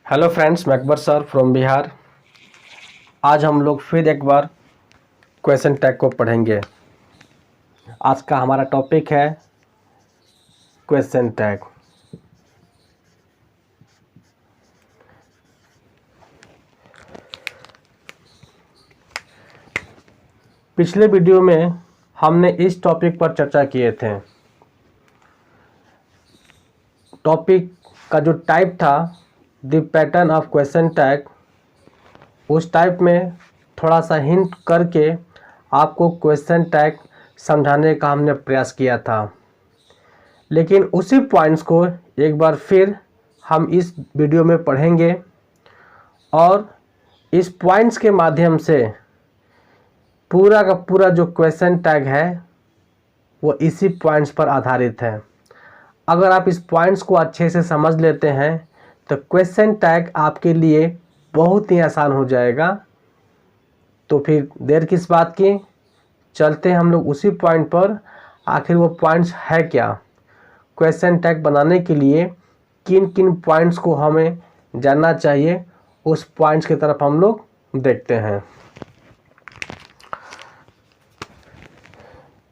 Hello friends, मैं Akbar sir from Bihar. आज हम लोग फिर एक बार क्वेश्चन टैग को पढ़ेंगे। आज का हमारा टॉपिक है क्वेश्चन टैग। पिछले वीडियो में हमने इस टॉपिक पर चर्चा किए थे। टॉपिक का जो टाइप था the pattern of question tag, उस टाइप में थोड़ा सा हिंट करके आपको क्वेश्चन टैग समझाने का हमने प्रयास किया था। लेकिन उसी पॉइंट्स को एक बार फिर हम इस वीडियो में पढ़ेंगे और इस पॉइंट्स के माध्यम से पूरा का पूरा जो क्वेश्चन टैग है वो इसी पॉइंट्स पर आधारित है। अगर आप इस पॉइंट्स को अच्छे से समझ लेते हैं तो क्वेश्चन टैग आपके लिए बहुत ही आसान हो जाएगा। तो फिर देर किस बात की, चलते हैं हम लोग उसी पॉइंट पर। आखिर वो पॉइंट्स है क्या, क्वेश्चन टैग बनाने के लिए किन किन पॉइंट्स को हमें जानना चाहिए, उस पॉइंट्स की तरफ हम लोग देखते हैं।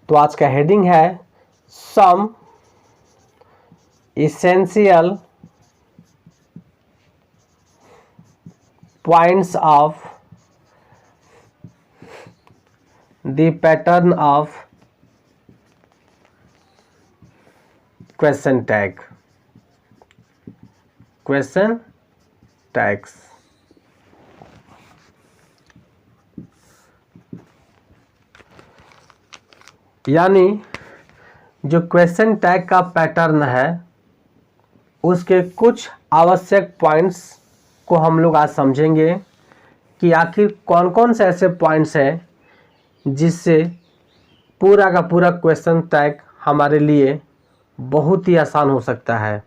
तो आज का हेडिंग है सम essential points of the pattern of question tag. Question tags. यानी जो क्वेश्चन टैग का पैटर्न है उसके कुछ आवश्यक पॉइंट्स को हम लोग आज समझेंगे कि आखिर कौन कौन से ऐसे पॉइंट्स हैं जिससे पूरा का पूरा क्वेश्चन टैग हमारे लिए बहुत ही आसान हो सकता है।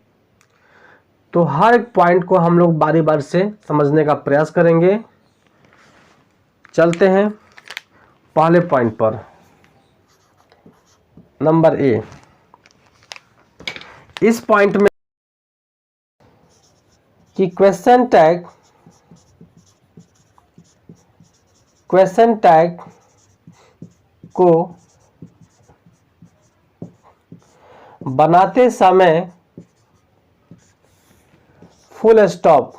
तो हर एक पॉइंट को हम लोग बारी बारी से समझने का प्रयास करेंगे। चलते हैं पहले पॉइंट पर। नंबर ए, इस पॉइंट में कि क्वेश्चन टैग को बनाते समय फुल स्टॉप,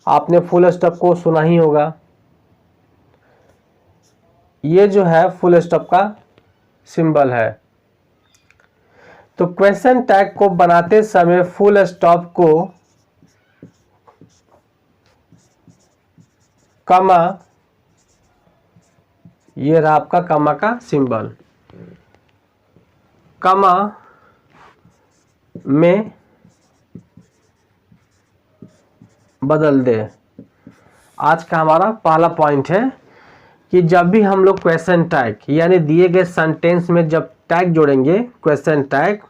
आपने फुल स्टॉप को सुना ही होगा। ये जो है फुल स्टॉप का सिंबल है। तो क्वेश्चन टैग को बनाते समय फुल स्टॉप को कमा, ये रहा आपका कमा का सिंबल, कमा में बदल दे। आज का हमारा पहला पॉइंट है कि जब भी हम लोग क्वेश्चन टैग यानी दिए गए सेंटेंस में जब टैग जोड़ेंगे क्वेश्चन टैग,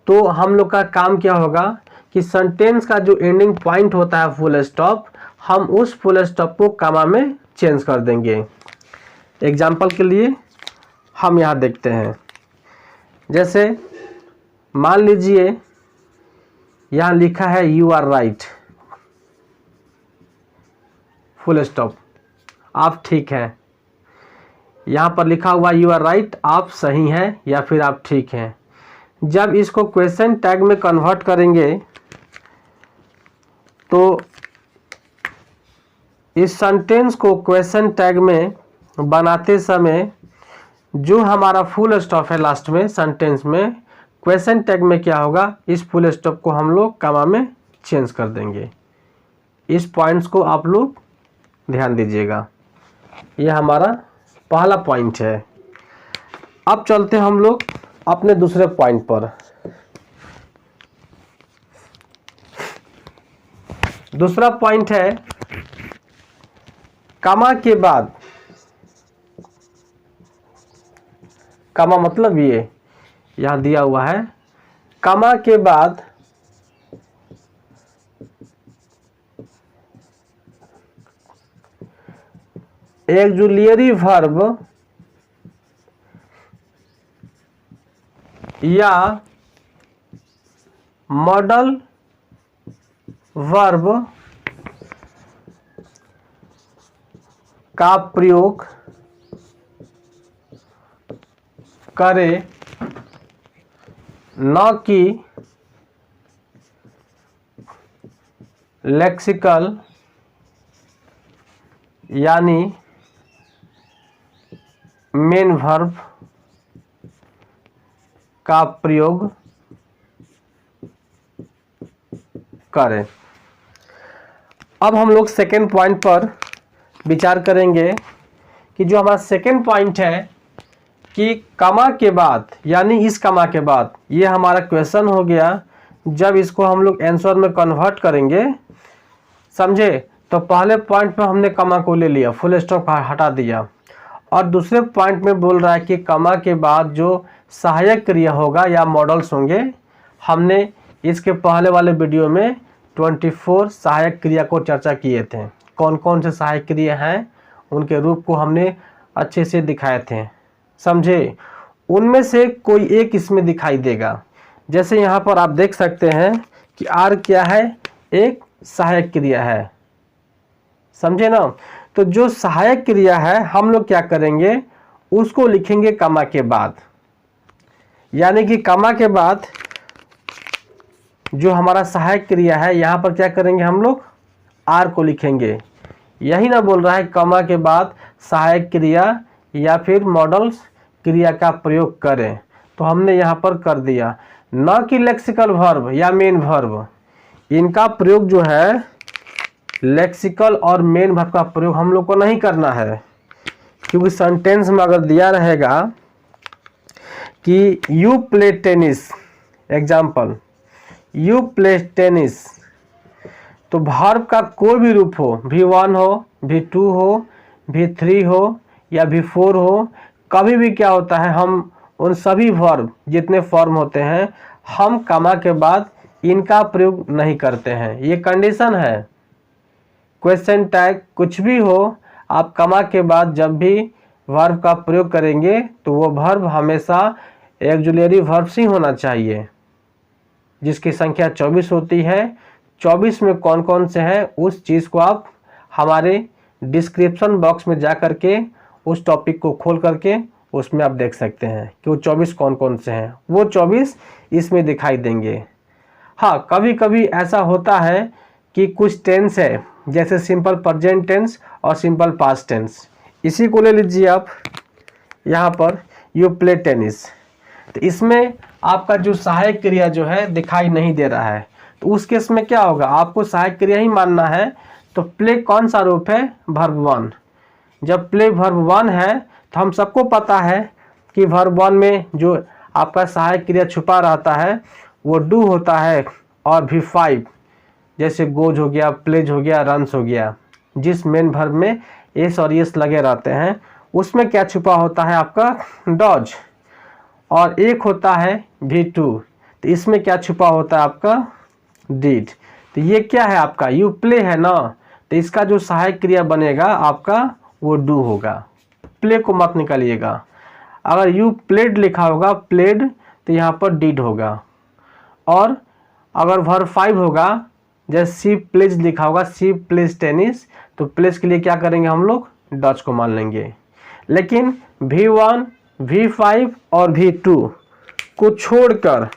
तो हम लोग का काम क्या होगा कि सेंटेंस का जो एंडिंग पॉइंट होता है फुल स्टॉप, हम उस फुल स्टॉप को कॉमा में चेंज कर देंगे। एग्जाम्पल के लिए हम यहाँ देखते हैं, जैसे मान लीजिए यहाँ लिखा है you are right, full stop, आप ठीक हैं। यहाँ पर लिखा हुआ यू आर राइट, आप सही हैं या फिर आप ठीक हैं। जब इसको क्वेश्चन टैग में कन्वर्ट करेंगे तो इस सेंटेंस को क्वेश्चन टैग में बनाते समय जो हमारा फुल स्टॉप है लास्ट में सेंटेंस में, क्वेश्चन टैग में क्या होगा, इस फुल स्टॉप को हम लोग कॉमा में चेंज कर देंगे। इस पॉइंट्स को आप लोग ध्यान दीजिएगा। यह हमारा पहला पॉइंट है। अब चलते हैं हम लोग अपने दूसरे पॉइंट पर। दूसरा पॉइंट है कॉमा के बाद, कॉमा मतलब ये यहां दिया हुआ है, कॉमा के बाद ऑक्सिलरी वर्ब या मॉडल वर्ब का प्रयोग करे, न कि लेक्सिकल यानी मेन वर्ब का प्रयोग करें। अब हम लोग सेकेंड पॉइंट पर विचार करेंगे कि जो हमारा सेकेंड पॉइंट है कि कमा के बाद यानी इस कमा के बाद, ये हमारा क्वेश्चन हो गया। जब इसको हम लोग आंसर में कन्वर्ट करेंगे, समझे, तो पहले पॉइंट में हमने कमा को ले लिया, फुल स्टॉप हटा दिया, और दूसरे पॉइंट में बोल रहा है कि कमा के बाद जो सहायक क्रिया होगा या मॉडल्स होंगे, हमने इसके पहले वाले वीडियो में 24 सहायक क्रिया को चर्चा किए थे। कौन कौन से सहायक क्रिया हैं, उनके रूप को हमने अच्छे से दिखाए थे, समझे। उनमें से कोई एक इसमें दिखाई देगा। जैसे यहाँ पर आप देख सकते हैं कि आर क्या है, एक सहायक क्रिया है, समझे ना। तो जो सहायक क्रिया है हम लोग क्या करेंगे, उसको लिखेंगे कमा के बाद, यानी कि कमा के बाद जो हमारा सहायक क्रिया है यहाँ पर क्या करेंगे, हम लोग आर को लिखेंगे। यही ना बोल रहा है कमा के बाद सहायक क्रिया या फिर मॉडल्स क्रिया का प्रयोग करें, तो हमने यहाँ पर कर दिया। न कि लेक्सिकल वर्ब या मेन वर्ब, इनका प्रयोग जो है लेक्सिकल और मेन वर्ब का प्रयोग हम लोग को नहीं करना है, क्योंकि सेंटेंस में अगर दिया रहेगा कि you play tennis, example you play tennis, तो वर्ब का कोई भी रूप हो, V1 हो, V2 हो, V3 हो या V4 हो, कभी भी क्या होता है, हम उन सभी वर्ब जितने फॉर्म होते हैं हम कमा के बाद इनका प्रयोग नहीं करते हैं। ये कंडीशन है। क्वेश्चन टैग कुछ भी हो, आप कमा के बाद जब भी वर्ब का प्रयोग करेंगे तो वो वर्ब हमेशा ऑक्सिलरी वर्ब ही होना चाहिए, जिसकी संख्या 24 होती है। 24 में कौन कौन से हैं उस चीज़ को आप हमारे डिस्क्रिप्शन बॉक्स में जा करके उस टॉपिक को खोल करके उसमें आप देख सकते हैं कि वो 24 कौन कौन से हैं, वो 24 इसमें दिखाई देंगे। हाँ, कभी कभी ऐसा होता है कि कुछ टेंस है, जैसे सिंपल प्रेजेंट टेंस और सिंपल पास्ट टेंस। इसी को ले लीजिए आप, यहाँ पर यू प्ले टेनिस, तो इसमें आपका जो सहायक क्रिया जो है दिखाई नहीं दे रहा है, तो उस केस में क्या होगा, आपको सहायक क्रिया ही मानना है। तो प्ले कौन सा रूप है, वर्ब 1। जब प्ले वर्ब 1 है तो हम सबको पता है कि वर्ब 1 में जो आपका सहायक क्रिया छुपा रहता है वो डू होता है, और V5 जैसे गोज हो गया, प्लेज हो गया, रन्स हो गया, जिस मेन वर्ब में एस और एस लगे रहते हैं उसमें क्या छुपा होता है आपका डॉज, और एक होता है V2, तो इसमें क्या छुपा होता है आपका डिड। तो ये क्या है आपका यू प्ले है ना, तो इसका जो सहायक क्रिया बनेगा आपका वो डू होगा। प्ले को मत निकालिएगा। अगर यू प्लेड लिखा होगा प्लेड, तो यहाँ पर डिड होगा। और अगर वर्ब 5 होगा, जैसे सी प्लेज लिखा होगा सी प्लेज टेनिस, तो प्लेज के लिए क्या करेंगे हम लोग डच को मान लेंगे। लेकिन V1, V5 और V2 को छोड़कर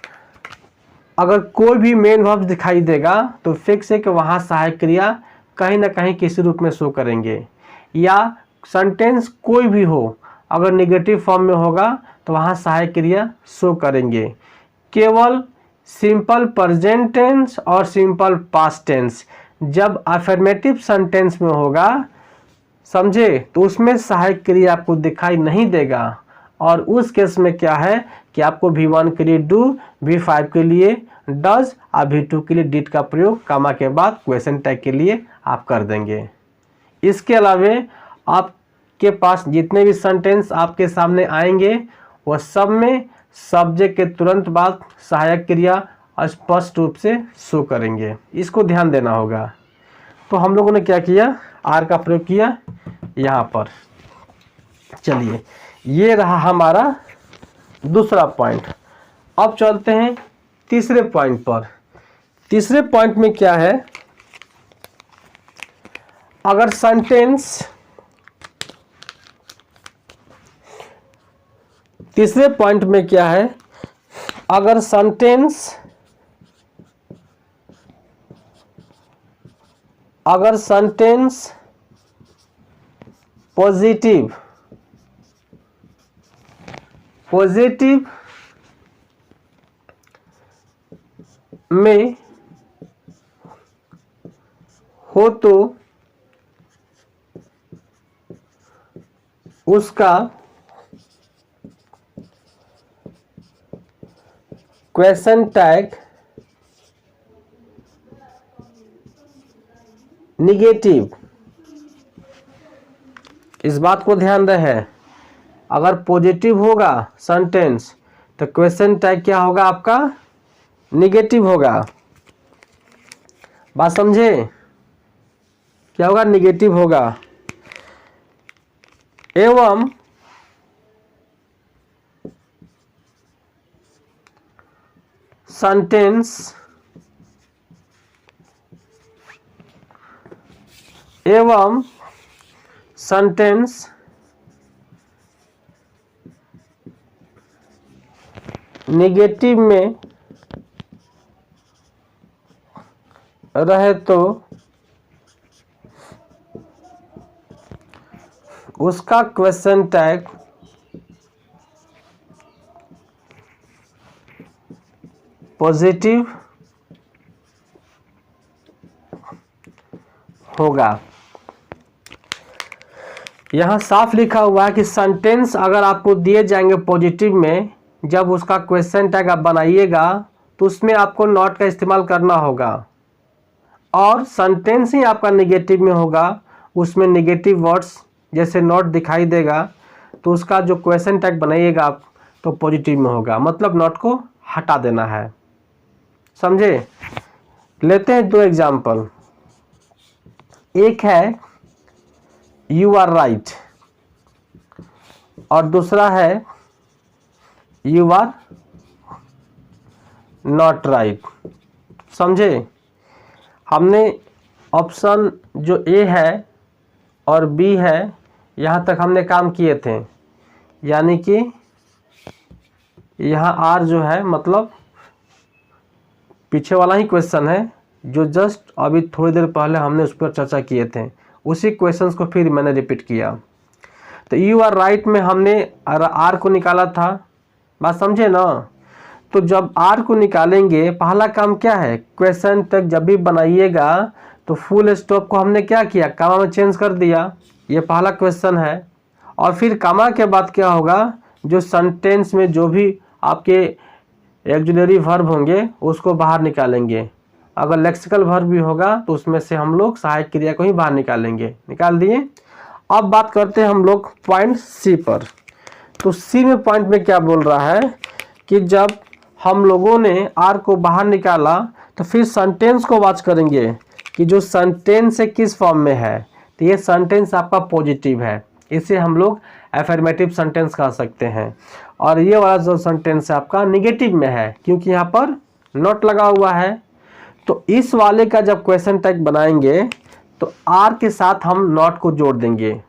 अगर कोई भी मेन वर्ब दिखाई देगा तो फिक्स है कि वहाँ सहायक क्रिया कहीं ना कहीं किसी रूप में शो करेंगे, या सेंटेंस कोई भी हो अगर नेगेटिव फॉर्म में होगा तो वहाँ सहायक क्रिया शो करेंगे। केवल सिंपल प्रेजेंट टेंस और सिंपल पास्ट टेंस जब अफर्मेटिव सेंटेंस में होगा, समझे, तो उसमें सहायक क्रिया आपको दिखाई नहीं देगा, और उस केस में क्या है कि आपको V1 के लिए डू, V5 के लिए डज और V2 के लिए डिड का प्रयोग कमा के बाद क्वेश्चन टैग के लिए आप कर देंगे। इसके अलावे आपके पास जितने भी सेंटेंस आपके सामने आएंगे वह सब में सब्जेक्ट के तुरंत बाद सहायक क्रिया स्पष्ट रूप से शो करेंगे। इसको ध्यान देना होगा। तो हम लोगों ने क्या किया, आर का प्रयोग किया यहाँ पर। चलिए, ये रहा हमारा दूसरा पॉइंट। अब चलते हैं तीसरे पॉइंट पर। तीसरे पॉइंट में क्या है अगर सेंटेंस तीसरे पॉइंट में क्या है, अगर सेंटेंस पॉजिटिव में हो तो उसका क्वेश्चन टैग निगेटिव। इस बात को ध्यान रहे, अगर पॉजिटिव होगा सेंटेंस तो क्वेश्चन टैग क्या होगा आपका, निगेटिव होगा। बात समझे, क्या होगा, निगेटिव होगा। एवं सेंटेंस निगेटिव में रहे तो उसका क्वेश्चन टैग पॉजिटिव होगा। यहां साफ लिखा हुआ है कि सेंटेंस अगर आपको दिए जाएंगे पॉजिटिव में, जब उसका क्वेश्चन टैग आप बनाइएगा तो उसमें आपको नॉट का इस्तेमाल करना होगा। और सेंटेंस ही आपका निगेटिव में होगा, उसमें निगेटिव वर्ड्स जैसे नॉट दिखाई देगा, तो उसका जो क्वेश्चन टैग बनाइएगा आप तो पॉजिटिव में होगा, मतलब नॉट को हटा देना है। समझे। लेते हैं दो एग्जाम्पल। एक है यू आर राइट और दूसरा है यू आर नॉट राइट। समझे। हमने ऑप्शन जो ए है और बी है यहाँ तक हमने काम किए थे, यानी कि यहाँ आर जो है मतलब पीछे वाला ही क्वेश्चन है जो जस्ट अभी थोड़ी देर पहले हमने उस पर चर्चा किए थे, उसी क्वेश्चंस को फिर मैंने रिपीट किया। तो यू आर राइट में हमने आर को निकाला था, बात समझे ना। तो जब आर को निकालेंगे पहला काम क्या है, क्वेश्चन तक जब भी बनाइएगा तो फुल स्टॉप को हमने क्या किया, कामा में चेंज कर दिया। ये पहला क्वेश्चन है। और फिर कामा के बाद क्या होगा, जो सेंटेंस में जो भी आपके ऑक्सिलरी वर्ब होंगे उसको बाहर निकालेंगे। अगर लेक्सिकल वर्ब भी होगा तो उसमें से हम लोग सहायक क्रिया को ही बाहर निकालेंगे। निकाल दिए। अब बात करते हैं हम लोग पॉइंट सी पर। तो सी में पॉइंट में क्या बोल रहा है कि जब हम लोगों ने आर को बाहर निकाला तो फिर सेंटेंस को वॉच करेंगे कि जो सेंटेंस है किस फॉर्म में है। तो ये सेंटेंस आपका पॉजिटिव है, इसे हम लोग एफर्मेटिव सेंटेंस कह सकते हैं। और ये वाला जो सेंटेंस है आपका निगेटिव में है क्योंकि यहाँ पर नॉट लगा हुआ है। तो इस वाले का जब क्वेश्चन टैग बनाएंगे तो आर के साथ हम नॉट को जोड़ देंगे।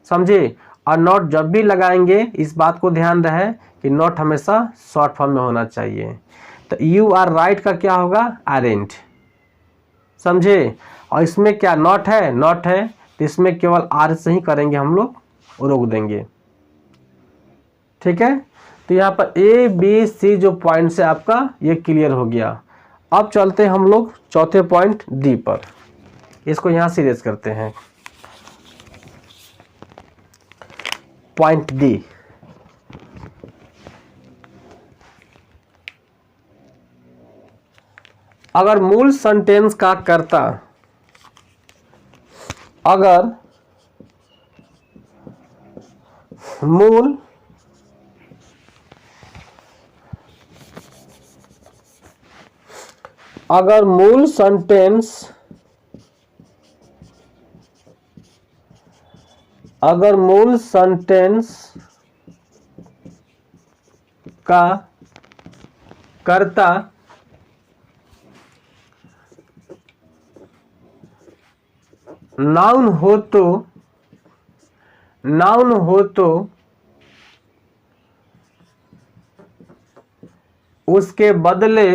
समझे। और नॉट जब भी लगाएंगे इस बात को ध्यान रहे कि नॉट हमेशा शॉर्ट फॉर्म में होना चाहिए। तो यू आर राइट का क्या होगा, आरेंट। समझे। और इसमें क्या नॉट है, नॉट है, तो इसमें केवल आर से ही करेंगे हम लोग, रोक देंगे। ठीक है। तो यहाँ पर ए बी सी जो पॉइंट है आपका ये क्लियर हो गया। अब चलते हैं हम लोग चौथे पॉइंट डी पर। इसको यहाँ से रेज करते हैं। पॉइंट डी, अगर मूल सेंटेंस का कर्ता अगर मूल सेंटेंस का कर्ता नाउन हो तो उसके बदले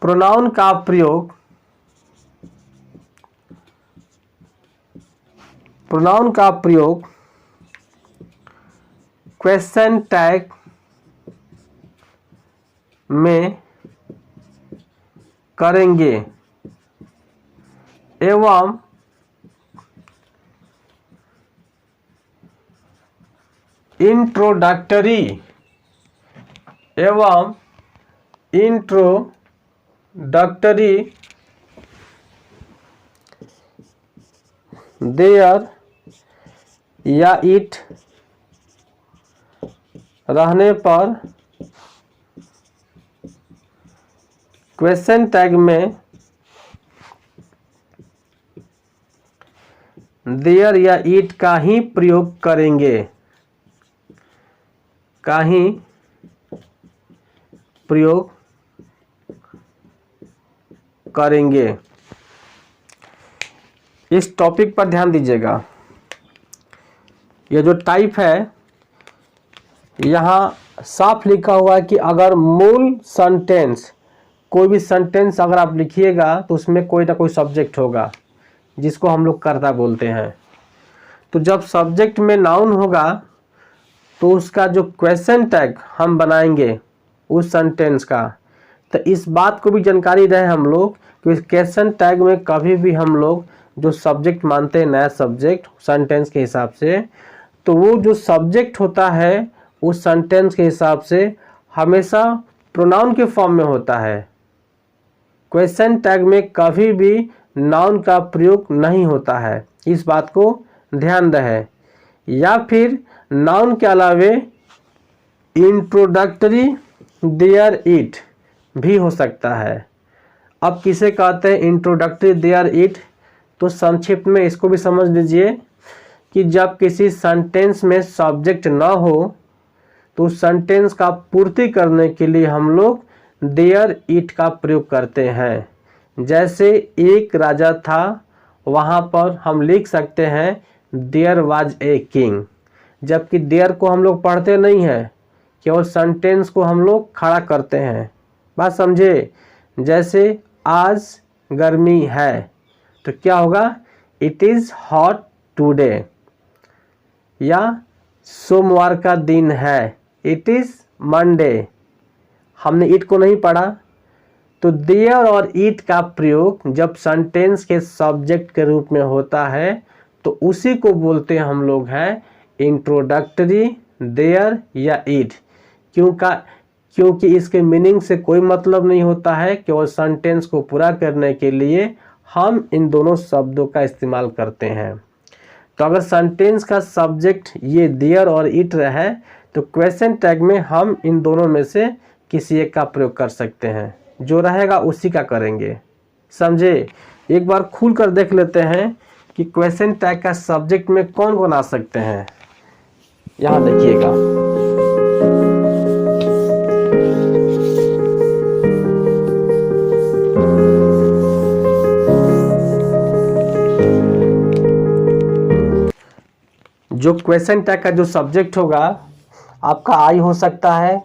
प्रोनाउन का प्रयोग क्वेश्चन टैग में करेंगे एवं इंट्रोडक्टरी देयर या इट रहने पर क्वेश्चन टैग में देयर या इट का ही प्रयोग करेंगे। इस टॉपिक पर ध्यान दीजिएगा। ये जो टाइप है यहाँ साफ लिखा हुआ है कि अगर मूल सेंटेंस, कोई भी सेंटेंस अगर आप लिखिएगा तो उसमें कोई ना कोई सब्जेक्ट होगा जिसको हम लोग कर्ता बोलते हैं। तो जब सब्जेक्ट में नाउन होगा तो उसका जो क्वेश्चन टैग हम बनाएंगे उस सेंटेंस का, तो इस बात को भी जानकारी रहे हम लोग कि इस क्वेश्चन टैग में कभी भी हम लोग जो सब्जेक्ट मानते हैं नया सब्जेक्ट सेंटेंस के हिसाब से, तो वो जो सब्जेक्ट होता है उस सेंटेंस के हिसाब से हमेशा प्रोनाउन के फॉर्म में होता है। क्वेश्चन टैग में कभी भी नाउन का प्रयोग नहीं होता है, इस बात को ध्यान रहे। या फिर नाउन के अलावे इंट्रोडक्टरी देयर इट भी हो सकता है। अब किसे कहते हैं इंट्रोडक्टरी देयर इट, तो संक्षिप्त में इसको भी समझ लीजिए कि जब किसी सेंटेंस में सब्जेक्ट ना हो तो सेंटेंस का पूर्ति करने के लिए हम लोग देयर इट का प्रयोग करते हैं। जैसे एक राजा था, वहाँ पर हम लिख सकते हैं देयर वाज ए किंग, जबकि देयर को हम लोग पढ़ते नहीं हैं, केवल सेंटेंस को हम लोग खड़ा करते हैं। बात समझे? जैसे आज गर्मी है तो क्या होगा, इट इज़ हॉट टुडे। या सोमवार का दिन है, इट इज़ मंडे। हमने इट को नहीं पढ़ा, तो देयर और इट का प्रयोग जब सेंटेंस के सब्जेक्ट के रूप में होता है तो उसी को बोलते हैं हम लोग हैं इंट्रोडक्टरी देयर या इट। क्योंकि इसके मीनिंग से कोई मतलब नहीं होता है, केवल सेंटेंस को पूरा करने के लिए हम इन दोनों शब्दों का इस्तेमाल करते हैं। तो अगर सेंटेंस का सब्जेक्ट ये देयर और इट रहे तो क्वेश्चन टैग में हम इन दोनों में से किसी एक का प्रयोग कर सकते हैं, जो रहेगा उसी का करेंगे। समझे? एक बार खुल कर देख लेते हैं कि क्वेश्चन टैग का सब्जेक्ट में कौन कौन आ सकते हैं। यहाँ देखिएगा, जो क्वेश्चन टैग का जो सब्जेक्ट होगा आपका आई हो सकता है,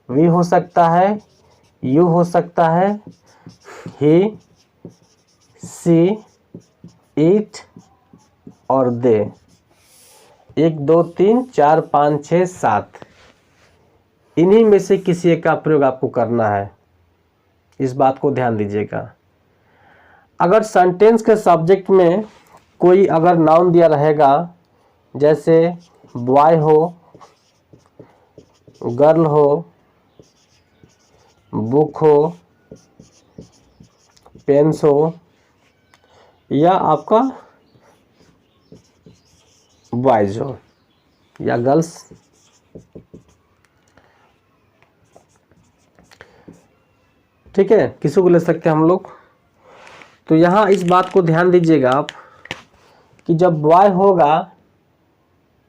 वी हो सकता है, यू हो सकता है, ही, सी, इट और दे। 1 2 3 4 5 6 7 इन्हीं में से किसी एक का प्रयोग आपको करना है। इस बात को ध्यान दीजिएगा। अगर सेंटेंस के सब्जेक्ट में कोई अगर नाउन दिया रहेगा, जैसे बॉय हो, गर्ल हो, बुक हो, पेन्स हो, या आपका बॉयज हो या गर्ल्स, ठीक है, किसी को ले सकते हैं हम लोग। तो यहाँ इस बात को ध्यान दीजिएगा आप कि जब बॉय होगा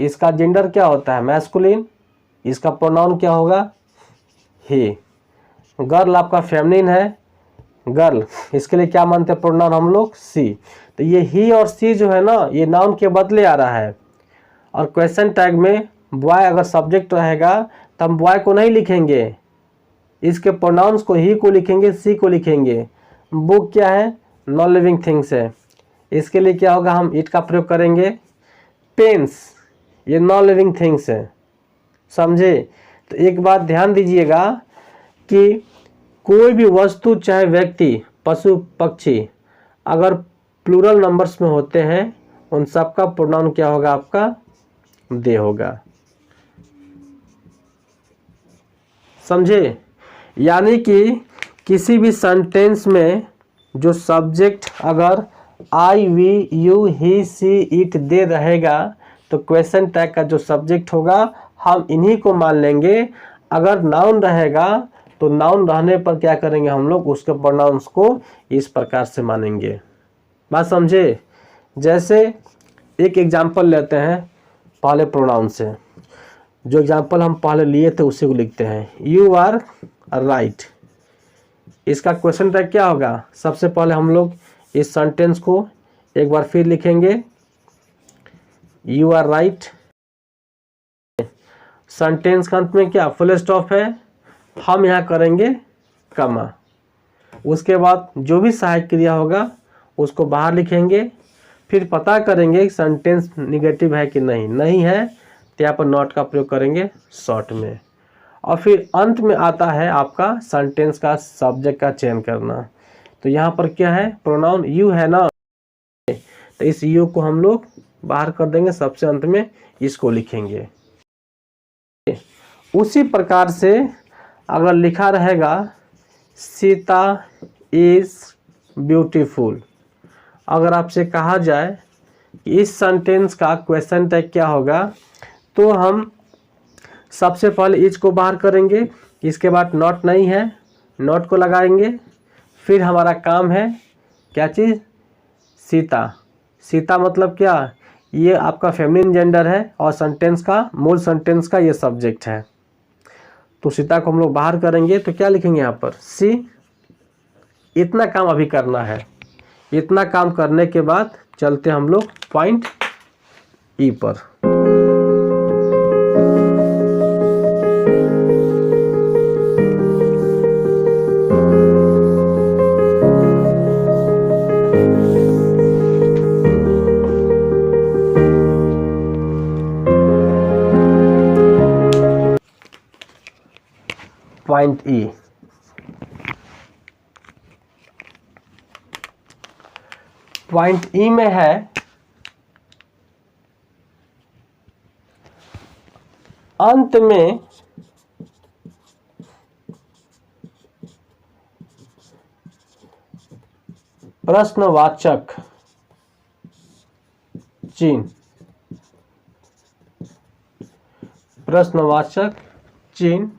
इसका जेंडर क्या होता है, मैस्कुलिन, इसका प्रोनाउन क्या होगा, ही। गर्ल आपका फेमिनिन है, गर्ल, इसके लिए क्या मानते हैं प्रोनाउन हम लोग, सी। तो ये ही और सी जो है ना, ये नाउन के बदले आ रहा है। और क्वेश्चन टैग में बॉय अगर सब्जेक्ट रहेगा तो हम बॉय को नहीं लिखेंगे, इसके प्रोनाउंस को ही को लिखेंगे, सी को लिखेंगे। बुक क्या है, नॉन लिविंग थिंग्स है, इसके लिए क्या होगा, हम इट का प्रयोग करेंगे। पेन्स, ये नॉन लिविंग थिंग्स है, समझे। तो एक बात ध्यान दीजिएगा कि कोई भी वस्तु चाहे व्यक्ति, पशु, पक्षी, अगर प्लूरल नंबर्स में होते हैं उन सब का प्रोनाउन क्या होगा, आपका दे होगा, समझे। यानी कि किसी भी सेंटेंस में जो सब्जेक्ट अगर I, we, you, he, she, it, they रहेगा तो क्वेश्चन टैग का जो सब्जेक्ट होगा हम इन्हीं को मान लेंगे। अगर नाउन रहेगा तो नाउन रहने पर क्या करेंगे हम लोग, उसके प्रोनाउंस को इस प्रकार से मानेंगे। बात समझे। जैसे एक एग्जाम्पल लेते हैं पहले प्रोनाउन से, जो एग्जाम्पल हम पहले लिए थे उसी को लिखते हैं। यू आर राइट, इसका क्वेश्चन टैग क्या होगा, सबसे पहले हम लोग इस सेंटेंस को एक बार फिर लिखेंगे, यू आर राइट। सेंटेंस के अंत में क्या फुल स्टॉप है, हम यहाँ करेंगे कमा। उसके बाद जो भी सहायक क्रिया होगा उसको बाहर लिखेंगे, फिर पता करेंगे सेंटेंस निगेटिव है कि नहीं है तो यहाँ पर नॉट का प्रयोग करेंगे शॉर्ट में। और फिर अंत में आता है आपका सेंटेंस का सब्जेक्ट का चयन करना। तो यहाँ पर क्या है, प्रोनाउन यू है ना, तो इस यू को हम लोग बाहर कर देंगे, सबसे अंत में इसको लिखेंगे। उसी प्रकार से अगर लिखा रहेगा सीता इज ब्यूटीफुल, अगर आपसे कहा जाए कि इस सेंटेंस का क्वेश्चन टैग क्या होगा, तो हम सबसे पहले इज को बाहर करेंगे, इसके बाद नॉट नहीं है, नॉट को लगाएंगे, फिर हमारा काम है क्या चीज़, सीता। सीता मतलब क्या, ये आपका फेमिनिन जेंडर है और सेंटेंस का, मूल सेंटेंस का ये सब्जेक्ट है। तो सीता को हम लोग बाहर करेंगे तो क्या लिखेंगे यहाँ पर, सी। इतना काम अभी करना है। इतना काम करने के बाद चलते हम लोग पॉइंट ई पर। पॉइंट ई, पॉइंट ई में है अंत में प्रश्नवाचक चिन्ह, प्रश्नवाचक चिन्ह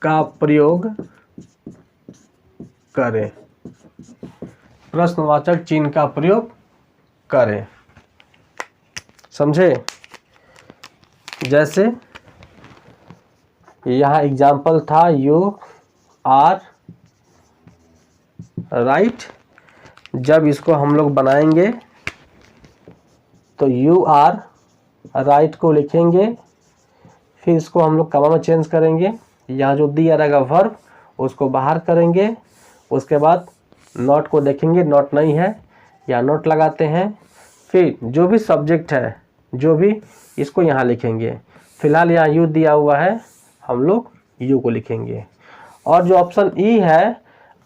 का प्रयोग करें, प्रश्नवाचक चिन्ह का प्रयोग करें, समझे। जैसे यहाँ एग्जाम्पल था यू आर राइट, जब इसको हम लोग बनाएंगे तो यू आर राइट को लिखेंगे, फिर इसको हम लोग कमा में चेंज करेंगे, यहाँ जो दिया रहेगा वर्ब उसको बाहर करेंगे, उसके बाद नॉट को देखेंगे, नॉट नहीं है या नॉट लगाते हैं, फिर जो भी सब्जेक्ट है जो भी इसको यहाँ लिखेंगे। फिलहाल यहाँ यू दिया हुआ है, हम लोग यू को लिखेंगे। और जो ऑप्शन ई है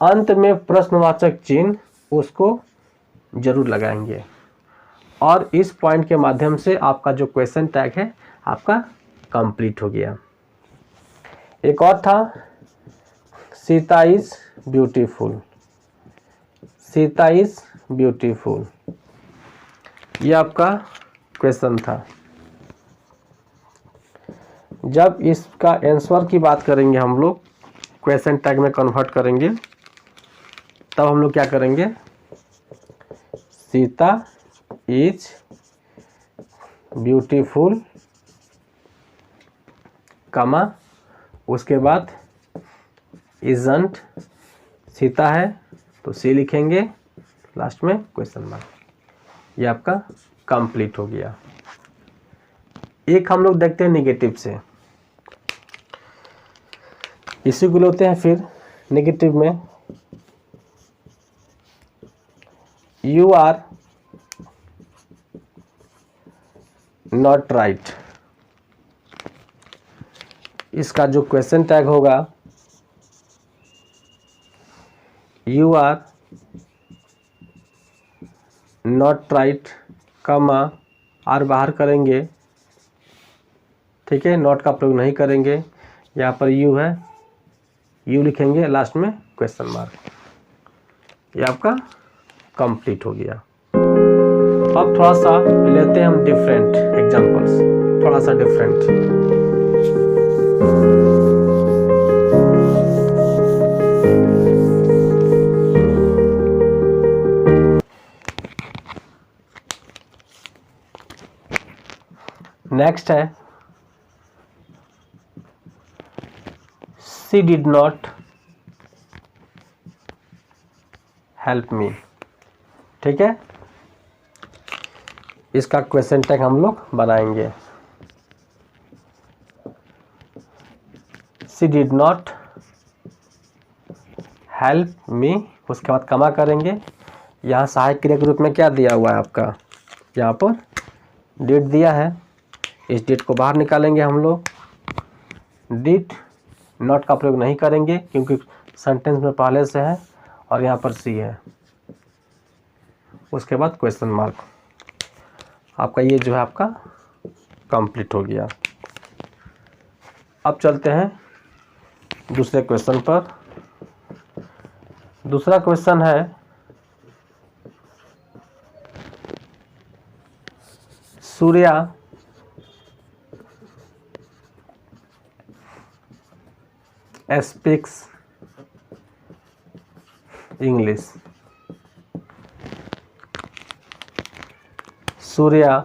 अंत में प्रश्नवाचक चिन्ह, उसको जरूर लगाएंगे। और इस पॉइंट के माध्यम से आपका जो क्वेश्चन टैग है आपका कंप्लीट हो गया। एक और था Sita is beautiful, Sita is beautiful, ये आपका क्वेश्चन था। जब इसका आंसर की बात करेंगे हम लोग क्वेश्चन टैग में कन्वर्ट करेंगे तब हम लोग क्या करेंगे, सीता इज ब्यूटीफुल, कमा, उसके बाद इजंट, सीता है तो सी लिखेंगे, लास्ट में क्वेश्चन मार्क। ये आपका कंप्लीट हो गया। एक हम लोग देखते हैं नेगेटिव से, इसी को लेते हैं फिर नेगेटिव में, यू आर नॉट राइट। इसका जो क्वेश्चन टैग होगा, यू आर नॉट राइट, कमा, आर बाहर करेंगे, ठीक है, नॉट का प्रयोग नहीं करेंगे, यहाँ पर यू है, यू लिखेंगे, लास्ट में क्वेश्चन मार्क। ये आपका कंप्लीट हो गया। अब थोड़ा सा लेते हैं हम डिफरेंट एग्जांपल्स, थोड़ा सा डिफरेंट। नेक्स्ट है she did not help me, ठीक है। इसका क्वेश्चन टैग हम लोग बनाएंगे, she did not help me, उसके बाद कमा करेंगे। यहाँ सहायक क्रिया के रूप में क्या दिया हुआ है आपका, यहाँ पर डिड दिया है, इस डिड को बाहर निकालेंगे हम लोग, डिड, नॉट का प्रयोग नहीं करेंगे क्योंकि सेंटेंस में पहले से है, और यहाँ पर सी है, उसके बाद क्वेश्चन मार्क। आपका ये जो है आपका कंप्लीट हो गया। अब चलते हैं दूसरे क्वेश्चन पर। दूसरा क्वेश्चन है Surya speaks English. Surya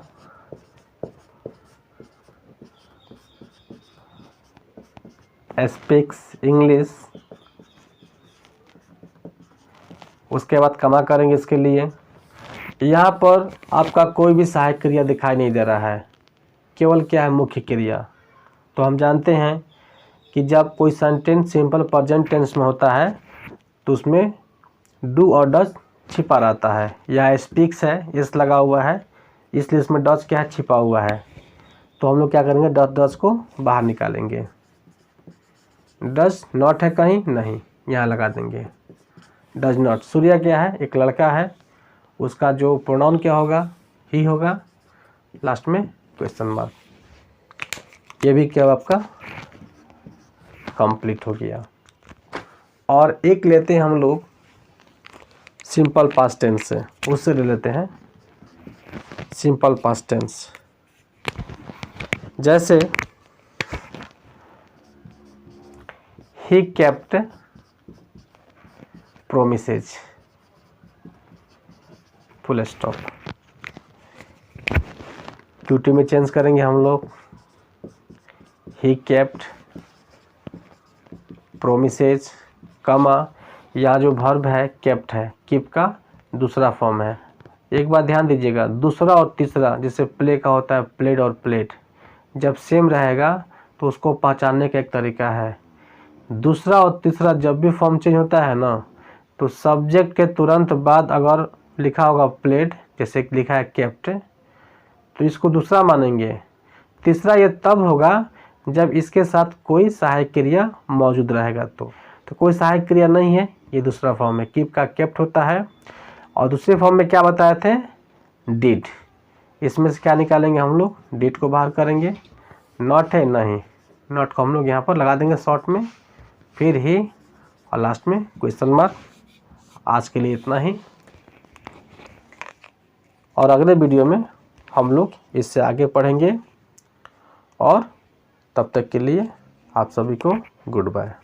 speaks English, उसके बाद कमा करेंगे इसके लिए। यहाँ पर आपका कोई भी सहायक क्रिया दिखाई नहीं दे रहा है, केवल क्या है, मुख्य क्रिया। तो हम जानते हैं कि जब कोई सेंटेंस सिंपल प्रेजेंट टेंस में होता है तो उसमें डू और डज छिपा रहता है। यहाँ स्पीक्स है, इस लगा हुआ है, इसलिए इसमें डज क्या है, छिपा हुआ है। तो हम लोग क्या करेंगे, डज को बाहर निकालेंगे। डज नॉट है कहीं, नहीं, यहाँ लगा देंगे डज नॉट। सूर्य क्या है, एक लड़का है, उसका जो प्रोनाउन क्या होगा, ही होगा, लास्ट में क्वेश्चन मार्क। ये भी क्या आपका कंप्लीट हो गया। और एक लेते हैं हम लोग सिंपल पास्ट टेंस से, उससे ले लेते हैं सिंपल पास्ट टेंस। जैसे he kept promises, full stop. Duty में चेंज करेंगे हम लोग, ही केप्ट प्रोमिसेज, कमा, यहाँ जो वर्ब है केप्ट है, कीप का दूसरा फॉर्म है। एक बात ध्यान दीजिएगा, दूसरा और तीसरा, जैसे प्ले का होता है प्लेड और प्लेट, जब सेम रहेगा तो उसको पहचानने का एक तरीका है। दूसरा और तीसरा जब भी फॉर्म चेंज होता है ना, तो सब्जेक्ट के तुरंत बाद अगर लिखा होगा प्लेड, जैसे लिखा है केप्ट, तो इसको दूसरा मानेंगे। तीसरा ये तब होगा जब इसके साथ कोई सहायक क्रिया मौजूद रहेगा। तो कोई सहायक क्रिया नहीं है, ये दूसरा फॉर्म है, कीप का केप्ट होता है। और दूसरे फॉर्म में क्या बताए थे, डिड। इसमें से क्या निकालेंगे हम लोग, डिड को बाहर करेंगे। नॉट है, नहीं, नॉट को हम लोग यहाँ पर लगा देंगे शॉर्ट में, फिर ही, और लास्ट में क्वेश्चन मार्क। आज के लिए इतना ही, और अगले वीडियो में हम लोग इससे आगे पढ़ेंगे। और तब तक के लिए आप सभी को गुड बाय।